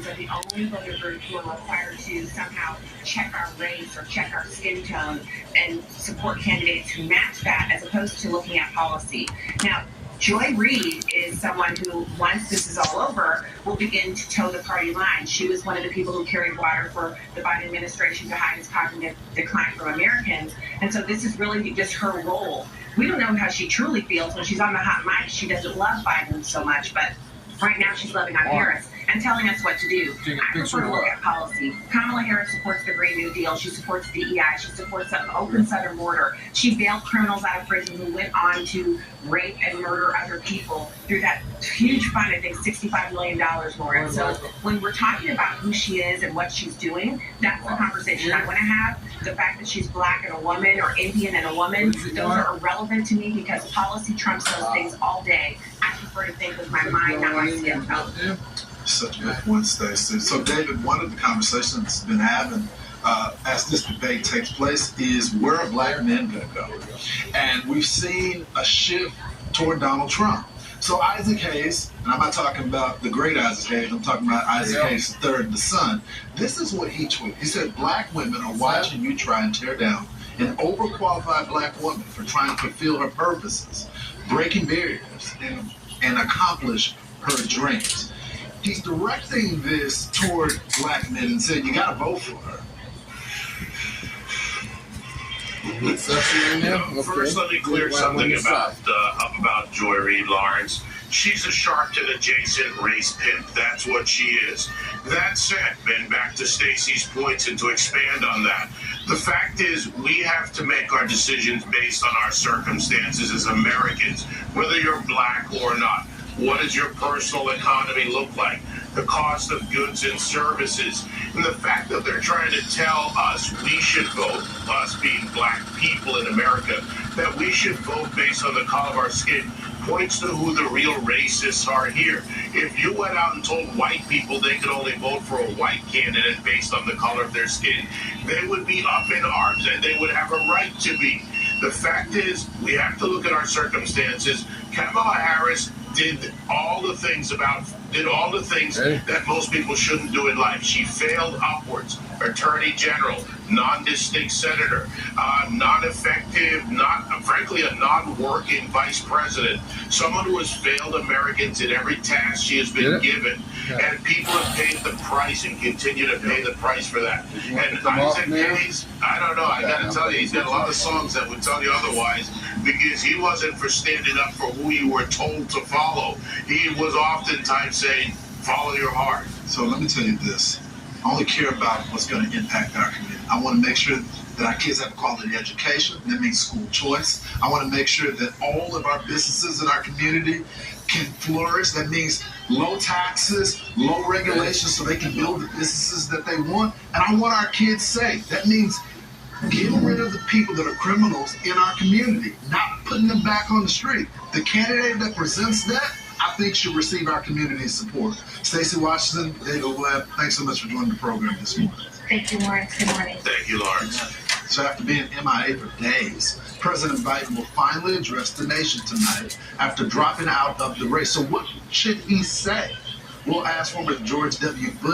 Republicans are the only voter group who are required to somehow check our race or check our skin tone and support candidates who match that, as opposed to looking at policy. Now, Joy Reid is someone who, once this is all over, will begin to toe the party line. She was one of the people who carried water for the Biden administration to hide his cognitive decline from Americans. And so this is really just her role. We don't know how she truly feels. When she's on the hot mic, she doesn't love Biden so much, but right now she's loving on Harris and telling us what to do. I prefer to look at policy. Kamala Harris supports the Green New Deal. She supports DEI. She supports an open southern border. She bailed criminals out of prison who went on to rape and murder other people through that huge fund, I think $65 million, Lauren. So when we're talking about who she is and what she's doing, that's the conversation I want to have. The fact that she's black and a woman, or Indian and a woman, those are irrelevant to me because policy trumps those things all day. I prefer to think with my mind, not my skin tone. Such a good point, Stacey. So, David, one of the conversations that's been having as this debate takes place is where are black men going to go? And we've seen a shift toward Donald Trump. So Isaac Hayes, and I'm not talking about the great Isaac Hayes, I'm talking about Isaac Hayes III, the son. This is what he tweeted. He said, black women are watching you try and tear down an overqualified black woman for trying to fulfill her purposes, breaking barriers, and accomplish her dreams. He's directing this toward black men and said, you got to vote for her. First, let me clear something about Joy Reid, Lawrence. She's a Sharpton adjacent race pimp. That's what she is. That said, and back to Stacey's points and to expand on that, the fact is we have to make our decisions based on our circumstances as Americans, whether you're black or not. What does your personal economy look like? The cost of goods and services. And the fact that they're trying to tell us we should vote, us being black people in America, that we should vote based on the color of our skin, points to who the real racists are here. If you went out and told white people they could only vote for a white candidate based on the color of their skin, they would be up in arms and they would have a right to be. The fact is, we have to look at our circumstances. Kamala Harris did all the things that most people shouldn't do in life. She failed upwards. Attorney General, non-distinct senator, non-effective, frankly, a non-working vice president, someone who has failed Americans in every task she has been given. And people have paid the price and continue to pay the price for that. And Isaac Hayes, I don't know, I got to tell you, he's got a lot of songs that would tell you otherwise, because he wasn't for standing up for who you were told to follow. He was oftentimes saying, follow your heart. So let me tell you this. I only care about what's going to impact our community. I want to make sure that our kids have a quality education. That means school choice. I want to make sure that all of our businesses in our community can flourish. That means low taxes, low regulations, so they can build the businesses that they want. And I want our kids safe. That means getting rid of the people that are criminals in our community, not putting them back on the street. The candidate that presents that, I think, should receive our community's support. Stacey Washington, David Webb, thanks so much for joining the program this morning. Thank you, Lawrence. Good morning. Thank you, Lawrence. So after being MIA for days, President Biden will finally address the nation tonight after dropping out of the race. So what should he say? We'll ask former George W. Bush